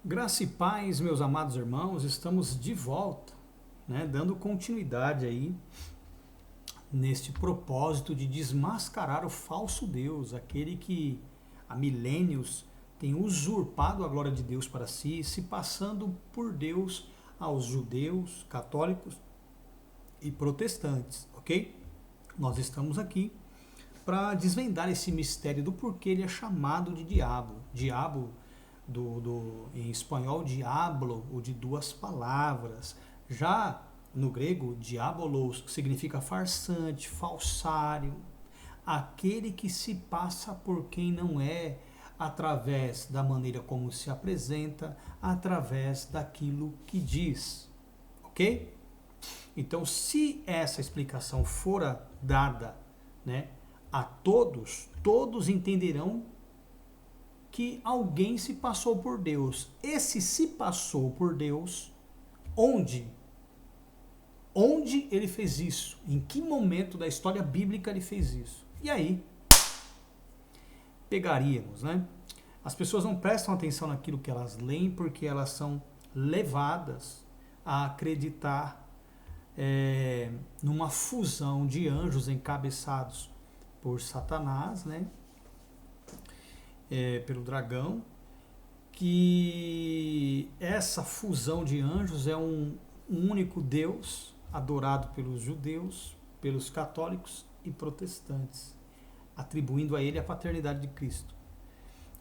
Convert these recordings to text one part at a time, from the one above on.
Graça e paz, meus amados irmãos, estamos de volta, né, dando continuidade aí neste propósito de desmascarar o falso Deus, aquele que há milênios tem usurpado a glória de Deus para si, se passando por Deus aos judeus, católicos e protestantes, ok? Nós estamos aqui para desvendar esse mistério do porquê ele é chamado de diabo. Diabo, em espanhol, diablo, o de duas palavras. Já no grego, diabolos significa farsante, falsário, aquele que se passa por quem não é, através da maneira como se apresenta, através daquilo que diz. Ok? Então, se essa explicação fora dada, né, a todos, todos entenderão que alguém se passou por Deus. Esse se passou por Deus, onde? Onde ele fez isso? Em que momento da história bíblica ele fez isso? E aí, pegaríamos, né? As pessoas não prestam atenção naquilo que elas leem porque elas são levadas a acreditar numa fusão de anjos encabeçados por Satanás, né? Pelo dragão, que essa fusão de anjos é um único Deus adorado pelos judeus, pelos católicos e protestantes, atribuindo a ele a paternidade de Cristo.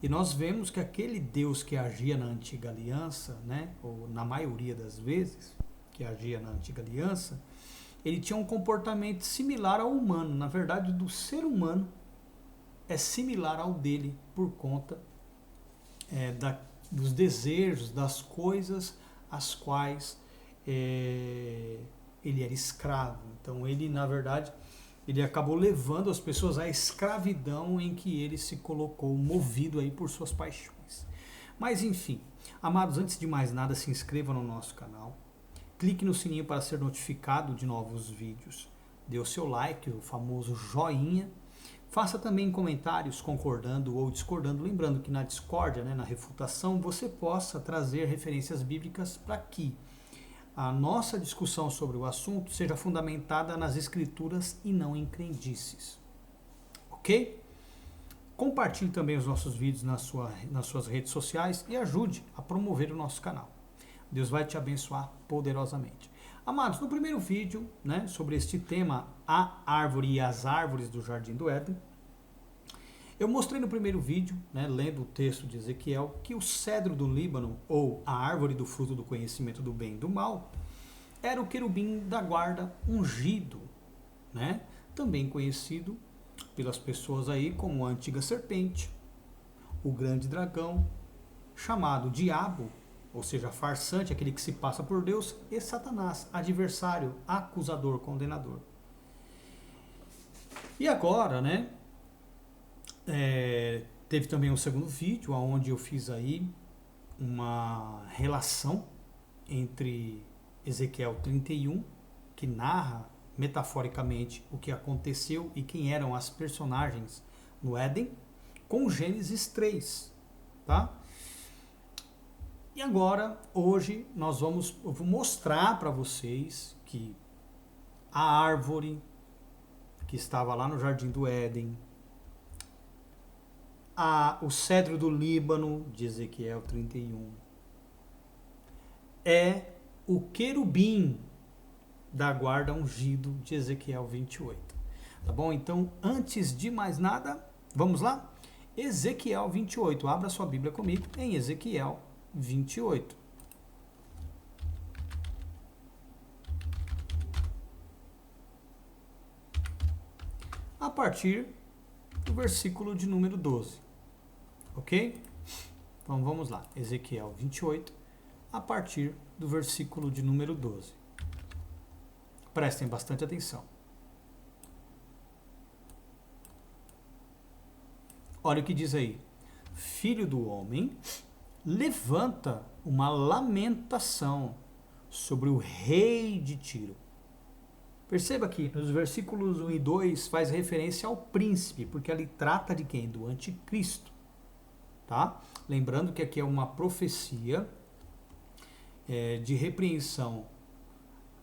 E nós vemos que aquele Deus que agia na antiga aliança, né, ou na maioria das vezes que agia na antiga aliança, ele tinha um comportamento similar ao humano. Na verdade, do ser humano é similar ao dele por conta dos desejos, das coisas às quais ele era escravo. Então ele, na verdade, ele acabou levando as pessoas à escravidão em que ele se colocou, movido aí por suas paixões. Mas enfim, amados, antes de mais nada, se inscreva no nosso canal, clique no sininho para ser notificado de novos vídeos, dê o seu like, o famoso joinha. Faça também comentários concordando ou discordando, lembrando que na discórdia, né, na refutação, você possa trazer referências bíblicas para que a nossa discussão sobre o assunto seja fundamentada nas escrituras e não em crendices. Ok? Compartilhe também os nossos vídeos nas suas redes sociais e ajude a promover o nosso canal. Deus vai te abençoar poderosamente. Amados, no primeiro vídeo, né, sobre este tema, a árvore e as árvores do Jardim do Éden, eu mostrei no primeiro vídeo, né, lendo o texto de Ezequiel, que o cedro do Líbano, ou a árvore do fruto do conhecimento do bem e do mal, era o querubim da guarda ungido, né, também conhecido pelas pessoas aí como a antiga serpente, o grande dragão, chamado diabo, ou seja, farsante, aquele que se passa por Deus, e Satanás, adversário, acusador, condenador. E agora, né, teve também um segundo vídeo, onde eu fiz aí uma relação entre Ezequiel 31, que narra metaforicamente o que aconteceu e quem eram as personagens no Éden, com Gênesis 3, tá? E agora, hoje, eu vou mostrar para vocês que a árvore que estava lá no Jardim do Éden, o cedro do Líbano, de Ezequiel 31, é o querubim da guarda ungido de Ezequiel 28. Tá bom? Então, antes de mais nada, vamos lá? Ezequiel 28. Abra sua Bíblia comigo em Ezequiel 28. A partir do versículo de número 12. Ok? Então vamos lá. Ezequiel 28, a partir do versículo de número 12. Prestem bastante atenção. Olha o que diz aí. Filho do homem, levanta uma lamentação sobre o rei de Tiro. Perceba que nos versículos 1 e 2 faz referência ao príncipe, porque ali trata de quem? Do anticristo. Tá? Lembrando que aqui é uma profecia de repreensão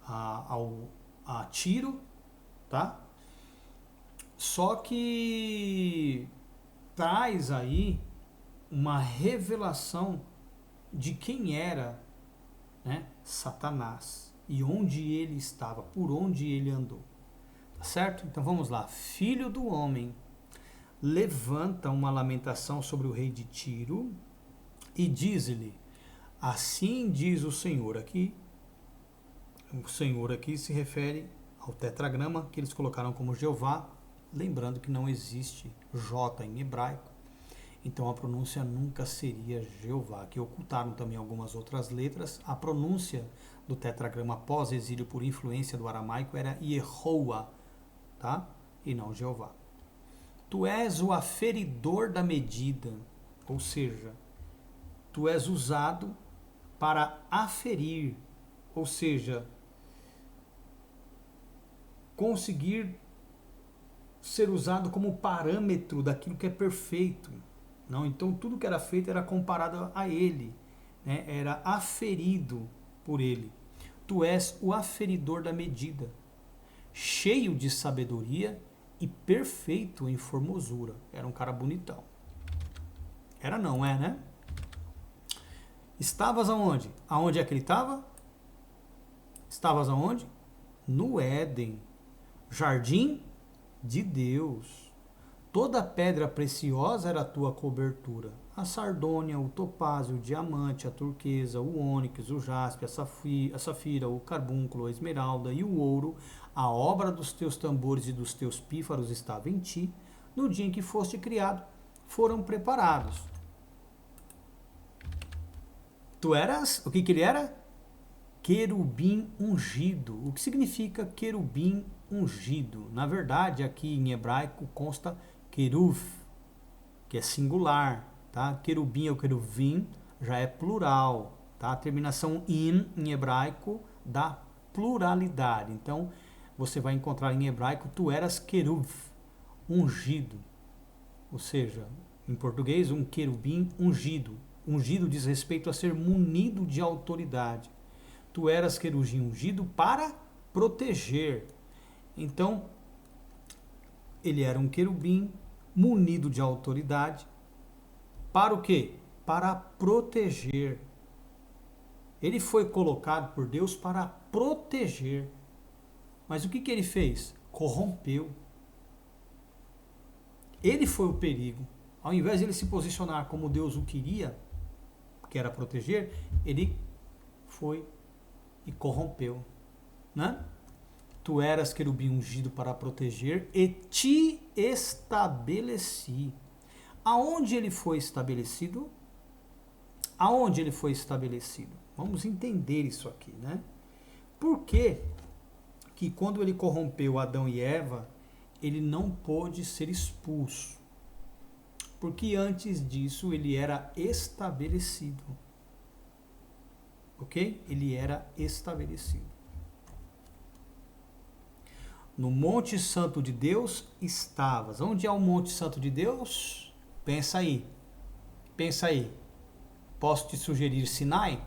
a Tiro, tá? Só que traz aí uma revelação de quem era, né, Satanás e onde ele estava, por onde ele andou. Tá certo? Então vamos lá. Filho do homem, levanta uma lamentação sobre o rei de Tiro e diz-lhe: assim diz o Senhor. Aqui, o Senhor aqui se refere ao tetragrama que eles colocaram como Jeová, lembrando que não existe J em hebraico, então a pronúncia nunca seria Jeová, que ocultaram também algumas outras letras. A pronúncia do tetragrama pós-exílio por influência do aramaico era Yehoah, tá? E não Jeová. Tu és o aferidor da medida, ou seja, tu és usado para aferir, ou seja, conseguir ser usado como parâmetro daquilo que é perfeito. Não, então tudo que era feito era comparado a ele, né? Era aferido por ele. Tu és o aferidor da medida, cheio de sabedoria e perfeito em formosura. Era um cara bonitão. Era não, é, né? Estavas aonde? Aonde é que ele estava? Estavas aonde? No Éden, jardim de Deus. Toda pedra preciosa era a tua cobertura. A sardônia, o topázio, o diamante, a turquesa, o ônix, o jaspe, a safira, o carbúnculo, a esmeralda e o ouro. A obra dos teus tambores e dos teus pífaros estava em ti. No dia em que foste criado, foram preparados. Tu eras, o que ele era? Querubim ungido. O que significa querubim ungido? Na verdade, aqui em hebraico consta queruv, que é singular, tá? Querubim ou queruvim já é plural, tá? A terminação in em hebraico dá pluralidade. Então, você vai encontrar em hebraico tu eras queruv, ungido. Ou seja, em português, um querubim ungido. Ungido diz respeito a ser munido de autoridade. Tu eras querubim ungido para proteger. Então, ele era um querubim munido de autoridade. Para o quê? Para proteger. Ele foi colocado por Deus para proteger. Mas o que ele fez? Corrompeu. Ele foi o perigo. Ao invés de ele se posicionar como Deus o queria, que era proteger, ele foi e corrompeu, né? Tu eras querubim ungido para proteger e te estabeleci. Aonde ele foi estabelecido? Aonde ele foi estabelecido? Vamos entender isso aqui, né? Por que que quando ele corrompeu Adão e Eva, ele não pôde ser expulso? Porque antes disso ele era estabelecido. Ok? Ele era estabelecido. No Monte Santo de Deus estavas. Onde é o Monte Santo de Deus? Pensa aí. Pensa aí. Posso te sugerir Sinai?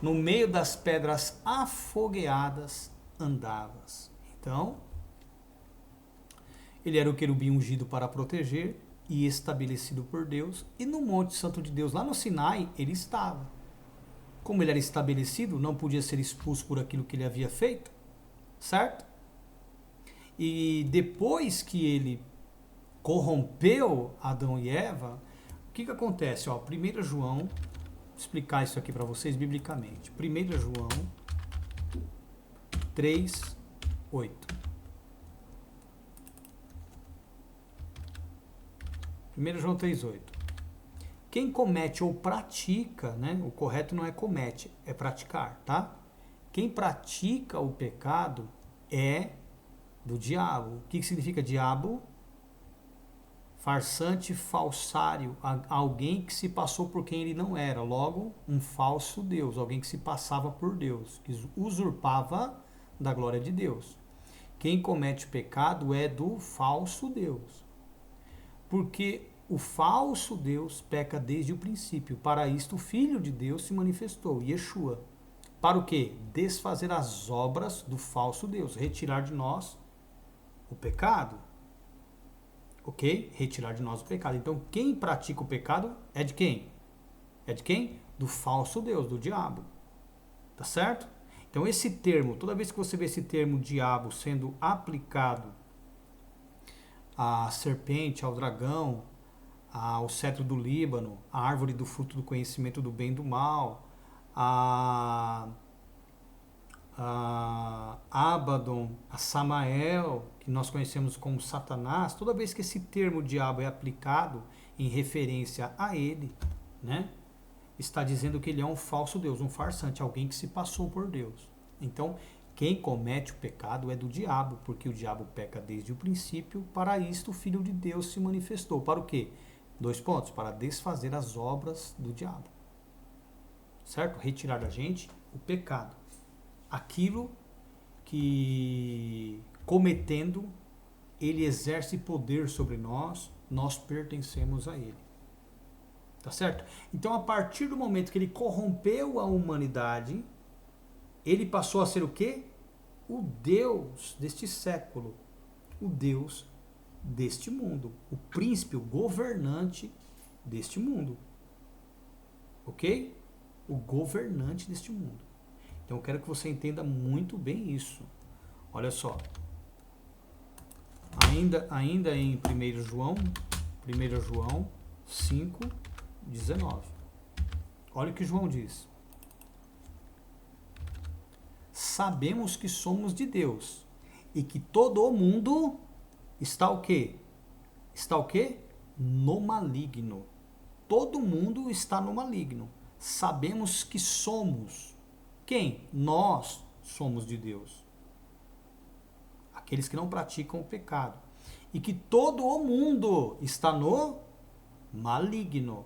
No meio das pedras afogueadas andavas. Então, ele era o querubim ungido para proteger e estabelecido por Deus. E no Monte Santo de Deus, lá no Sinai, ele estava. Como ele era estabelecido, não podia ser expulso por aquilo que ele havia feito, certo? E depois que ele corrompeu Adão e Eva, o que acontece? 1 João, vou explicar isso aqui para vocês biblicamente. 1 João 3, 8. 1 João 3, 8. Quem comete ou pratica, né? O correto não é comete, é praticar, tá? Quem pratica o pecado é do diabo. O que significa diabo? Farsante, falsário, alguém que se passou por quem ele não era. Logo, um falso Deus, alguém que se passava por Deus, que usurpava da glória de Deus. Quem comete pecado é do falso Deus. Porque o falso Deus peca desde o princípio. Para isto o Filho de Deus se manifestou, Yeshua. Para o quê? Desfazer as obras do falso Deus, retirar de nós o pecado. Ok? Retirar de nós o pecado. Então, quem pratica o pecado é de quem? É de quem? Do falso Deus, do diabo. Tá certo? Então, esse termo, toda vez que você vê esse termo diabo sendo aplicado à serpente, ao dragão, ao cetro do Líbano, à árvore do fruto do conhecimento do bem e do mal, a Abaddon, a Samael, que nós conhecemos como Satanás, toda vez que esse termo diabo é aplicado em referência a ele, né, está dizendo que ele é um falso Deus, um farsante, alguém que se passou por Deus. Então, quem comete o pecado é do diabo, porque o diabo peca desde o princípio. Para isto o Filho de Deus se manifestou. Para o quê? 2 pontos. Para desfazer as obras do diabo. Certo? Retirar da gente o pecado. Aquilo que, cometendo, ele exerce poder sobre nós, nós pertencemos a ele. Tá certo? Então, a partir do momento que ele corrompeu a humanidade, ele passou a ser o quê? O Deus deste século. O Deus deste mundo. O príncipe, o governante deste mundo. Ok? O governante deste mundo. Então eu quero que você entenda muito bem isso. Olha só. Ainda em 1 João 5:19. Olha o que João diz. Sabemos que somos de Deus e que todo o mundo está o quê? Está o quê? No maligno. Todo mundo está no maligno. Sabemos que somos. Quem? Nós somos de Deus. Aqueles que não praticam o pecado. E que todo o mundo está no maligno.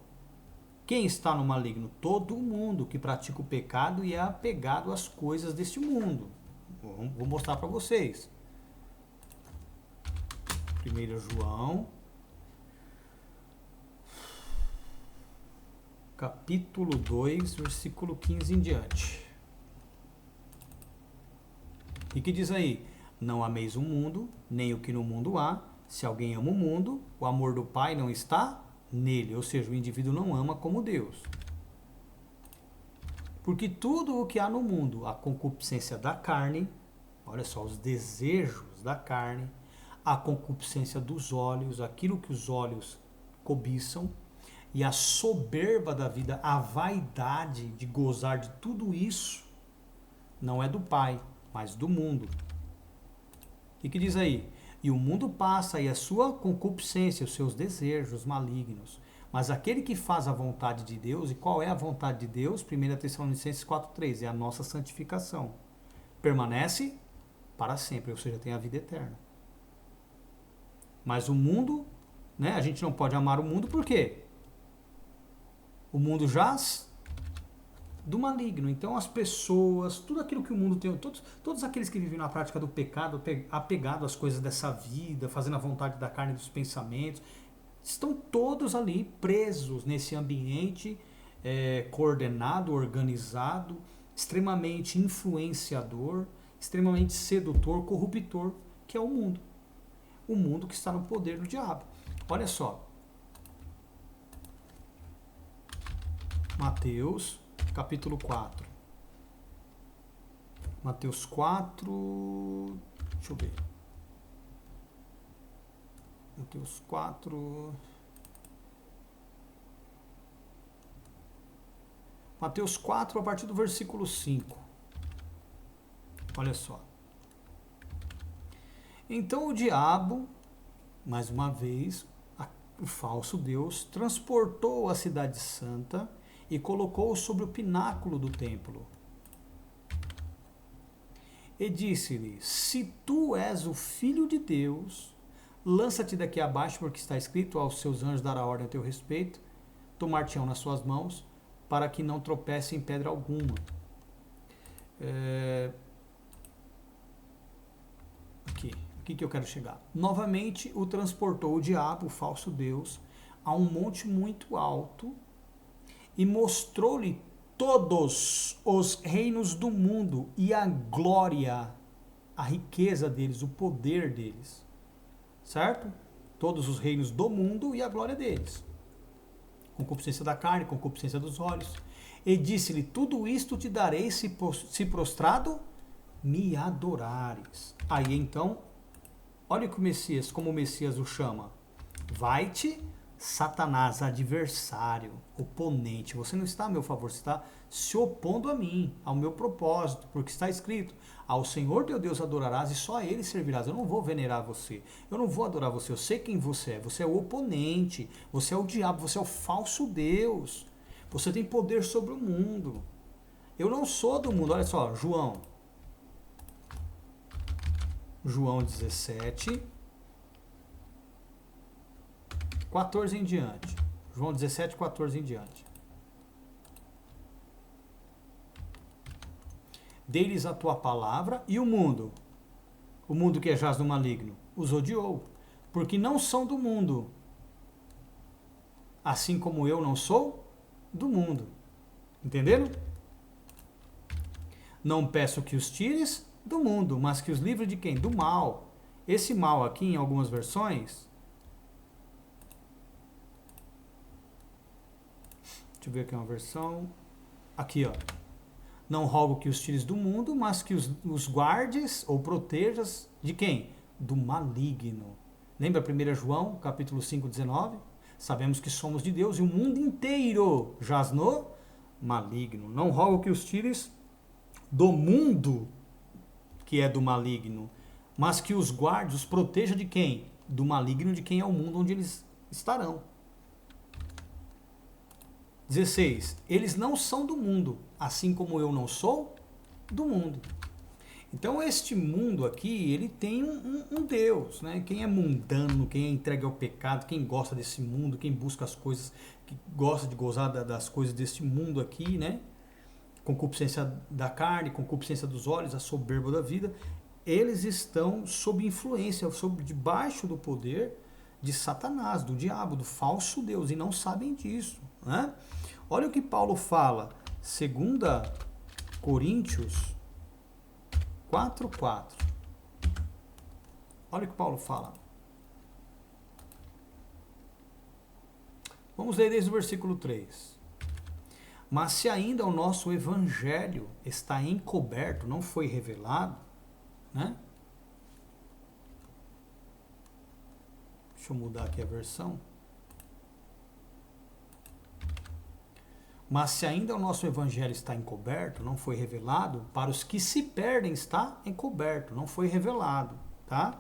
Quem está no maligno? Todo mundo que pratica o pecado e é apegado às coisas deste mundo. Vou mostrar para vocês. 1 João, capítulo 2, versículo 15 em diante. E que diz aí? Não ameis o mundo, nem o que no mundo há. Se alguém ama o mundo, o amor do Pai não está nele, ou seja, o indivíduo não ama como Deus. Porque tudo o que há no mundo, a concupiscência da carne, olha só, os desejos da carne, a concupiscência dos olhos, aquilo que os olhos cobiçam, e a soberba da vida, a vaidade de gozar de tudo isso, não é do Pai, mas do mundo. O que diz aí? E o mundo passa e a sua concupiscência, os seus desejos malignos. Mas aquele que faz a vontade de Deus, e qual é a vontade de Deus? 1 Tessalonicenses 4:3, é a nossa santificação. Permanece para sempre, ou seja, tem a vida eterna. Mas o mundo, né, a gente não pode amar o mundo, por quê? O mundo jaz do maligno. Então as pessoas, tudo aquilo que o mundo tem, todos aqueles que vivem na prática do pecado, apegado às coisas dessa vida, fazendo a vontade da carne e dos pensamentos, estão todos ali presos nesse ambiente coordenado, organizado, extremamente influenciador, extremamente sedutor, corruptor, que é o mundo. O mundo que está no poder do diabo. Olha só. Mateus capítulo 4. Mateus 4. Deixa eu ver. Mateus 4. Mateus 4, a partir do versículo 5. Olha só. Então o diabo, mais uma vez, o falso Deus, transportou a cidade santa e colocou-o sobre o pináculo do templo. E disse-lhe: se tu és o filho de Deus, lança-te daqui abaixo, porque está escrito: aos seus anjos dará ordem a teu respeito, tomar-te-ão nas suas mãos, para que não tropece em pedra alguma. Aqui que eu quero chegar. Novamente o transportou o diabo, o falso Deus, a um monte muito alto e mostrou-lhe todos os reinos do mundo e a glória, a riqueza deles, o poder deles. Certo? Todos os reinos do mundo e a glória deles. Concupiscência da carne, concupiscência dos olhos. E disse-lhe, tudo isto te darei se prostrado me adorares. Aí então, olha que o Messias, como o Messias o chama. Vai-te, Satanás, adversário, oponente. Você não está a meu favor, você está se opondo a mim, ao meu propósito, porque está escrito, ao Senhor teu Deus adorarás e só a Ele servirás. Eu não vou venerar você, eu não vou adorar você, eu sei quem você é o oponente, você é o diabo, você é o falso Deus, você tem poder sobre o mundo. Eu não sou do mundo, olha só, João 17, 14 em diante. João 17, 14 em diante. Dei-lhes a tua palavra e o mundo que jaz no maligno, os odiou, porque não são do mundo, assim como eu não sou do mundo. Entenderam? Não peço que os tires do mundo, mas que os livre de quem? Do mal. Esse mal aqui, em algumas versões, deixa eu ver aqui uma versão, aqui ó, não rogo que os tires do mundo, mas que os guardes ou protejas de quem? Do maligno. Lembra 1 João, capítulo 5, 19? Sabemos que somos de Deus e o mundo inteiro jaz no maligno. Não rogo que os tires do mundo, que é do maligno, mas que os guarde, os proteja de quem? Do maligno, de quem é o mundo onde eles estarão. 16. Eles não são do mundo, assim como eu não sou do mundo. Então este mundo aqui, ele tem um Deus, né? Quem é mundano, quem é entregue ao pecado, quem gosta desse mundo, quem busca as coisas, que gosta de gozar das coisas deste mundo aqui, né? Concupiscência da carne, concupiscência dos olhos, a soberba da vida, eles estão sob influência, sob debaixo do poder de Satanás, do diabo, do falso Deus, e não sabem disso, né? Olha o que Paulo fala, 2 Coríntios 4:4. Olha o que Paulo fala. Vamos ler desde o versículo 3. Mas se ainda o nosso evangelho está encoberto, não foi revelado, né? Deixa eu mudar aqui a versão. Mas se ainda o nosso evangelho está encoberto, não foi revelado, para os que se perdem está encoberto, não foi revelado, tá?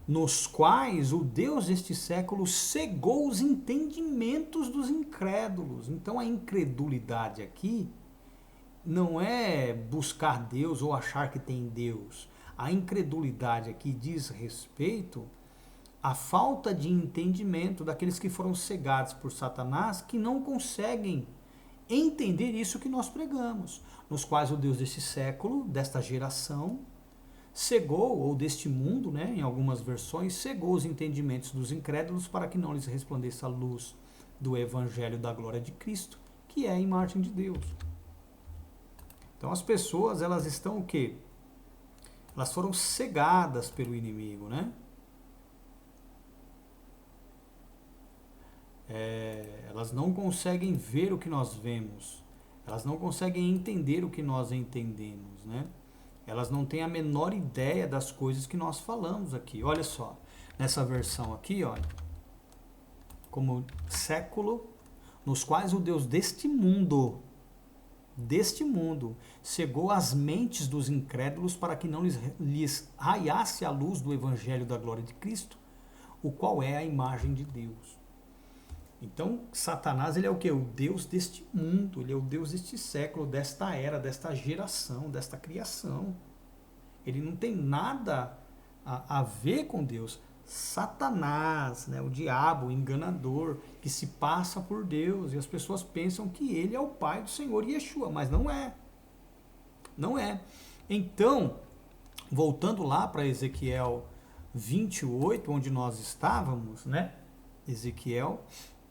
Nos quais o Deus deste século cegou os entendimentos dos incrédulos. Então a incredulidade aqui não é buscar Deus ou achar que tem Deus. A incredulidade aqui diz respeito à falta de entendimento daqueles que foram cegados por Satanás, que não conseguem entender isso que nós pregamos, nos quais o Deus deste século, desta geração, cegou, ou deste mundo, né, em algumas versões, cegou os entendimentos dos incrédulos para que não lhes resplandeça a luz do evangelho da glória de Cristo, que é a imagem de Deus. Então as pessoas, elas estão o quê? Elas foram cegadas pelo inimigo, né? Elas não conseguem ver o que nós vemos, elas não conseguem entender o que nós entendemos, né? Elas não têm a menor ideia das coisas que nós falamos aqui. Olha só, nessa versão aqui, olha, como século, nos quais o Deus deste mundo, cegou as mentes dos incrédulos para que não lhes raiasse a luz do evangelho da glória de Cristo, o qual é a imagem de Deus. Então, Satanás, ele é o quê? O Deus deste mundo, ele é o Deus deste século, desta era, desta geração, desta criação. Ele não tem nada a ver com Deus. Satanás, né, o diabo, o enganador, que se passa por Deus, e as pessoas pensam que ele é o pai do Senhor Yeshua, mas não é. Não é. Então, voltando lá para Ezequiel 28, onde nós estávamos, né? Ezequiel,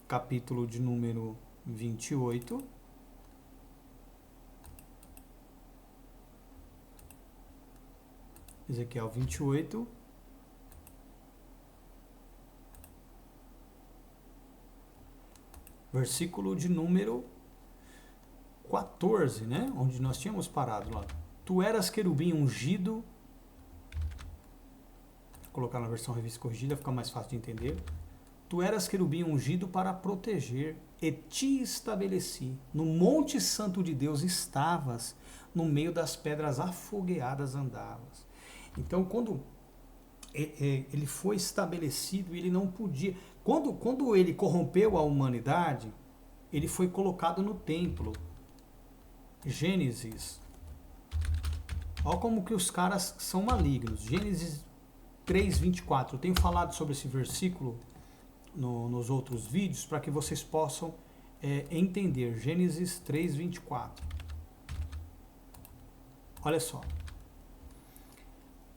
capítulo de número 28. Ezequiel 28. Versículo de número 14, né? Onde nós tínhamos parado lá. Tu eras querubim ungido. Vou colocar na versão revista corrigida, fica mais fácil de entender. Tu eras querubim ungido para proteger, e te estabeleci. No monte santo de Deus estavas, no meio das pedras afogueadas andavas. Então, quando ele foi estabelecido, ele não podia... Quando ele corrompeu a humanidade, ele foi colocado no templo. Gênesis. Olha como que os caras são malignos. Gênesis 3:24. Eu tenho falado sobre esse versículo nos outros vídeos para que vocês possam entender. Gênesis 3:24. Olha só.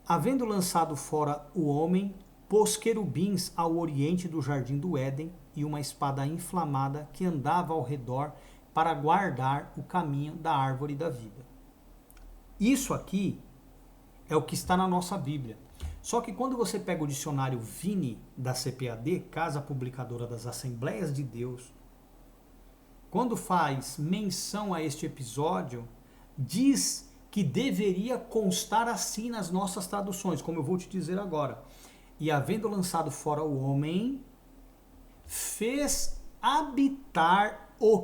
Havendo lançado fora o homem, pôs querubins ao oriente do jardim do Éden e uma espada inflamada que andava ao redor para guardar o caminho da árvore da vida. Isso aqui é o que está na nossa Bíblia. Só que quando você pega o dicionário Vini da CPAD, Casa Publicadora das Assembleias de Deus, quando faz menção a este episódio, diz que deveria constar assim nas nossas traduções, como eu vou te dizer agora. E havendo lançado fora o homem, fez habitar o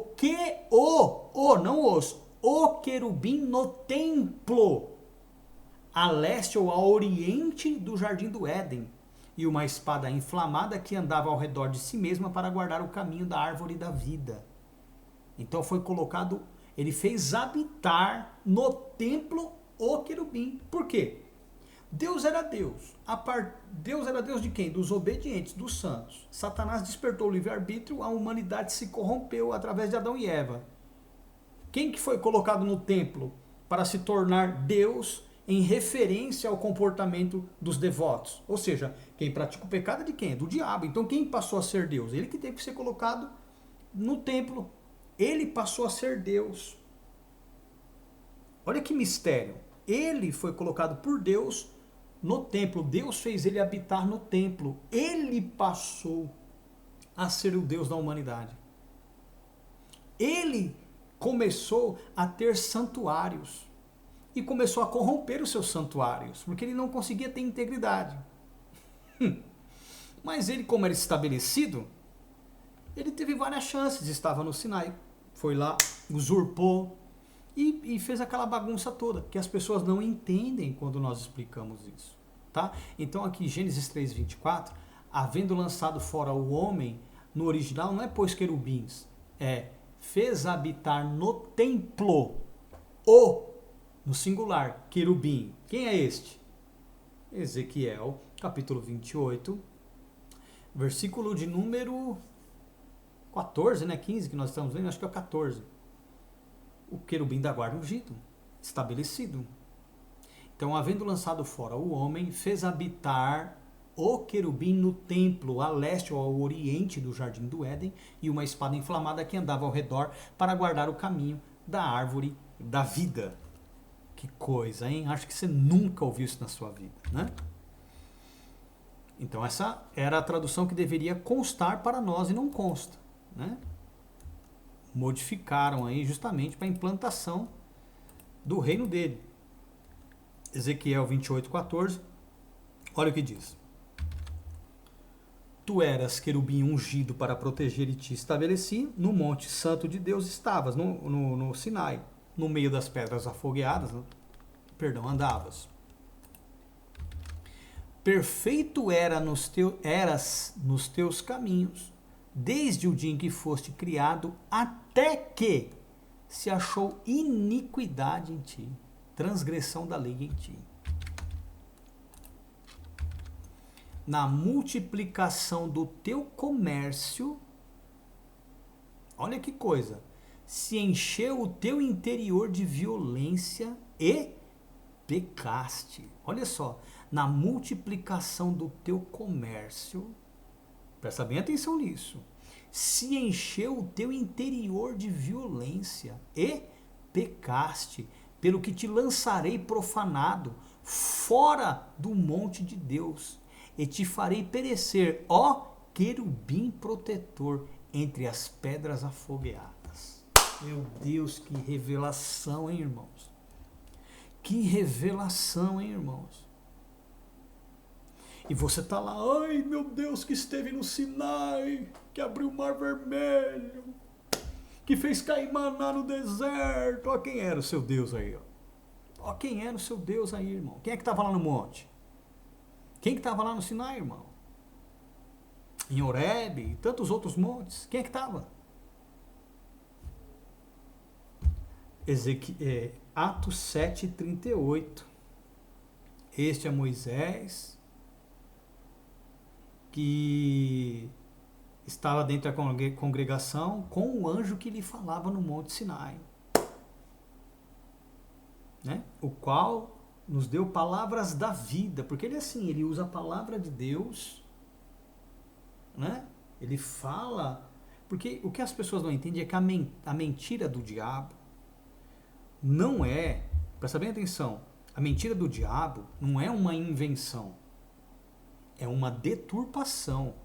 querubim no templo, a leste ou a oriente do jardim do Éden, e uma espada inflamada que andava ao redor de si mesma para guardar o caminho da árvore da vida. Então foi colocado, ele fez habitar no templo o querubim. Por quê? Deus era Deus. Deus era Deus de quem? Dos obedientes, dos santos. Satanás despertou o livre-arbítrio, a humanidade se corrompeu através de Adão e Eva. Quem que foi colocado no templo para se tornar Deus em referência ao comportamento dos devotos? Ou seja, quem pratica o pecado é de quem? É do diabo. Então quem passou a ser Deus? Ele que teve que ser colocado no templo. Ele passou a ser Deus. Olha que mistério. Ele foi colocado por Deus no templo. Deus fez ele habitar no templo. Ele passou a ser o Deus da humanidade. Ele começou a ter santuários e começou a corromper os seus santuários, porque ele não conseguia ter integridade. Mas ele, como era estabelecido, ele teve várias chances. Estava no Sinai, foi lá, usurpou e fez aquela bagunça toda, que as pessoas não entendem quando nós explicamos isso. Tá? Então aqui, Gênesis 3:24, havendo lançado fora o homem, no original não é pôs querubins, fez habitar no templo, no singular, querubim. Quem é este? Ezequiel, capítulo 28, versículo de número 14, né? 15 que nós estamos lendo, acho que é o 14. O querubim da guarda ungido, estabelecido. Então, havendo lançado fora o homem, fez habitar o querubim no templo, a leste ou ao oriente do jardim do Éden, e uma espada inflamada que andava ao redor para guardar o caminho da árvore da vida. Que coisa, hein? Acho que você nunca ouviu isso na sua vida, né? Então, essa era a tradução que deveria constar para nós e não consta, né? Modificaram aí justamente para a implantação do reino dele. Ezequiel 28:14, olha o que diz. Tu eras querubim ungido para proteger e te estabeleci, no monte santo de Deus estavas, no Sinai, no meio das pedras afogueadas, andavas. Perfeito eras nos teus caminhos, desde o dia em que foste criado, até que se achou iniquidade em ti, transgressão da lei em ti. Na multiplicação do teu comércio, olha que coisa, se encheu o teu interior de violência e pecaste. Olha só, na multiplicação do teu comércio, presta bem atenção nisso, se encheu o teu interior de violência e pecaste, pelo que te lançarei profanado fora do monte de Deus e te farei perecer, ó querubim protetor, entre as pedras afogueadas. Meu Deus, que revelação, hein, irmãos? Que revelação, hein, irmãos? E você tá lá, ai meu Deus, que esteve no Sinai, que abriu o Mar Vermelho, que fez cair maná no deserto. Ó, quem era o seu Deus aí, ó? Ó, quem era o seu Deus aí, irmão? Quem é que estava lá no monte? Quem que estava lá no Sinai, irmão? Em Horebe e tantos outros montes. Quem é que estava? Atos 7:38. Este é Moisés, que estava dentro da congregação com o anjo que lhe falava no Monte Sinai, né? O qual nos deu palavras da vida, porque ele assim, ele usa a palavra de Deus, né? Ele fala, porque o que as pessoas não entendem é que a mentira do diabo não é, presta bem atenção, a mentira do diabo não é uma invenção, é uma deturpação.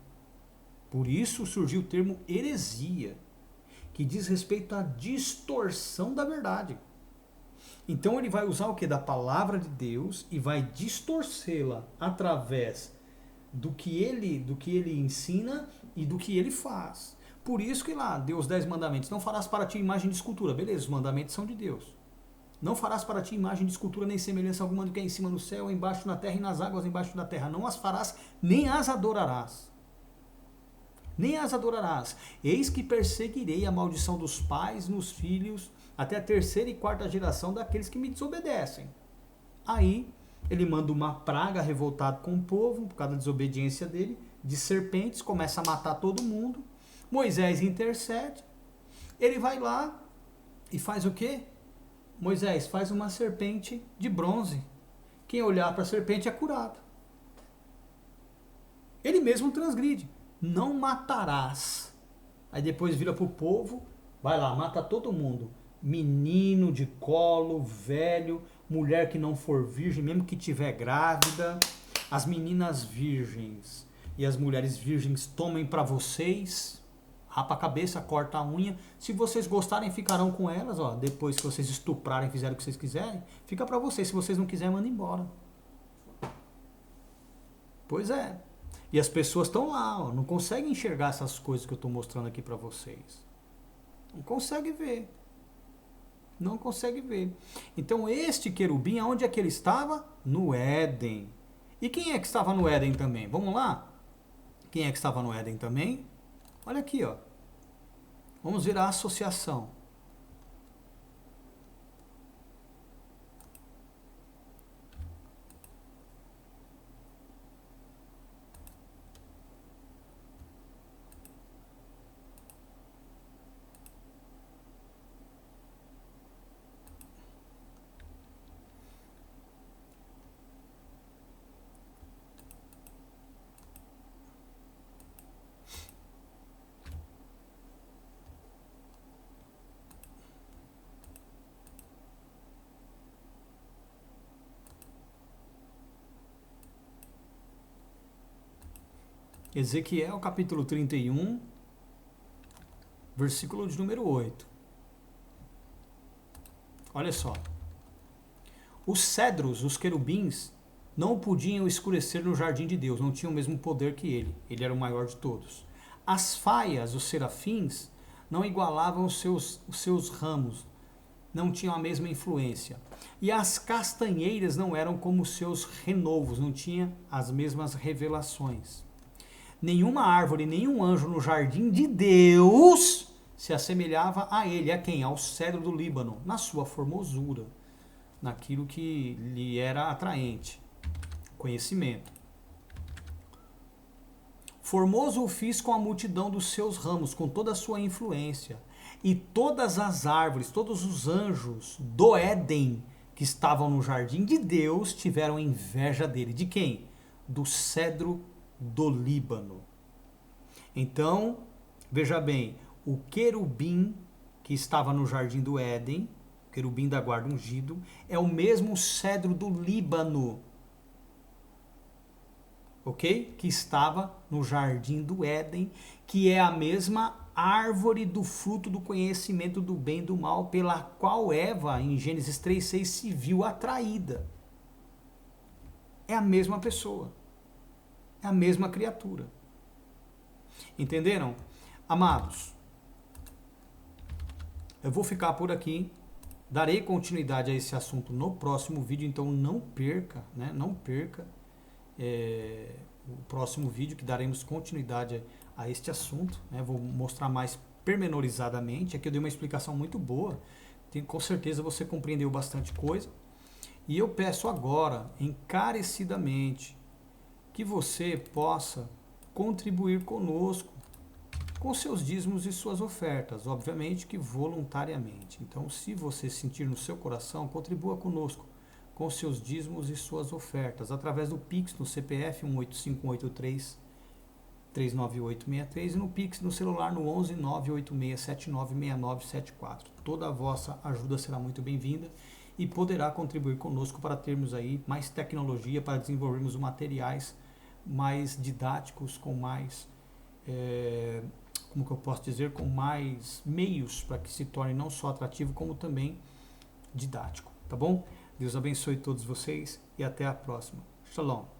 Por isso surgiu o termo heresia, que diz respeito à distorção da verdade. Então ele vai usar o que? Da palavra de Deus e vai distorcê-la através do que ele ensina e do que ele faz. Por isso que lá, deu os 10 mandamentos. Não farás para ti imagem de escultura. Beleza, os mandamentos são de Deus. Não farás para ti imagem de escultura nem semelhança alguma do que é em cima no céu, embaixo na terra e nas águas embaixo da terra. Não as farás, nem as adorarás. Nem as adorarás. Eis que perseguirei a maldição dos pais nos filhos, até a 3ª e 4ª geração daqueles que me desobedecem. Aí, ele manda uma praga revoltada com o povo, por causa da desobediência dele, de serpentes, começa a matar todo mundo. Moisés intercede. Ele vai lá e faz o quê? Moisés faz uma serpente de bronze. Quem olhar para a serpente é curado. Ele mesmo transgride. Não matarás. Aí depois vira para o povo, vai lá, mata todo mundo. Menino de colo, velho, mulher que não for virgem, mesmo que tiver grávida, as meninas virgens e as mulheres virgens tomem para vocês, rapa a cabeça, corta a unha. Se vocês gostarem, ficarão com elas, ó. Depois que vocês estuprarem, fizerem o que vocês quiserem, fica para vocês. Se vocês não quiserem, manda embora. Pois é. E as pessoas estão lá, ó, não conseguem enxergar essas coisas que eu estou mostrando aqui para vocês. Não consegue ver. Não consegue ver. Então este querubim, aonde é que ele estava? No Éden. E quem é que estava no Éden também? Vamos lá? Quem é que estava no Éden também? Olha aqui, ó. Vamos ver a associação. Ezequiel capítulo 31, versículo de número 8. Olha só. Os cedros, os querubins, não o podiam escurecer no jardim de Deus, não tinham o mesmo poder que ele. Ele era o maior de todos. As faias, os serafins, não igualavam os seus ramos, não tinham a mesma influência. E as castanheiras não eram como os seus renovos, não tinham as mesmas revelações. Nenhuma árvore, nenhum anjo no jardim de Deus se assemelhava a ele. A quem? Ao cedro do Líbano, na sua formosura, naquilo que lhe era atraente, conhecimento. Formoso o fiz com a multidão dos seus ramos, com toda a sua influência. E todas as árvores, todos os anjos do Éden que estavam no jardim de Deus tiveram inveja dele. De quem? Do cedro do Líbano. Então, veja bem, o querubim que estava no jardim do Éden, o querubim da guarda ungido, é o mesmo cedro do Líbano, ok? Que estava no jardim do Éden, que é a mesma árvore do fruto do conhecimento do bem e do mal, pela qual Eva, em Gênesis 3:6, se viu atraída. É a mesma pessoa. É a mesma criatura. Entenderam? Amados, eu vou ficar por aqui. Darei continuidade a esse assunto no próximo vídeo, então não perca, né? Não perca o próximo vídeo, que daremos continuidade a este assunto, né? Vou mostrar mais pormenorizadamente. Aqui eu dei uma explicação muito boa, com certeza você compreendeu bastante coisa. E eu peço agora, encarecidamente, que você possa contribuir conosco com seus dízimos e suas ofertas, obviamente que voluntariamente. Então, se você sentir no seu coração, contribua conosco com seus dízimos e suas ofertas, através do Pix no CPF 18583-39863 e no Pix no celular no 11 986796974. Toda a vossa ajuda será muito bem-vinda e poderá contribuir conosco para termos aí mais tecnologia, para desenvolvermos materiais mais didáticos, com mais, como que eu posso dizer, com mais meios para que se torne não só atrativo, como também didático, tá bom? Deus abençoe todos vocês e até a próxima. Shalom.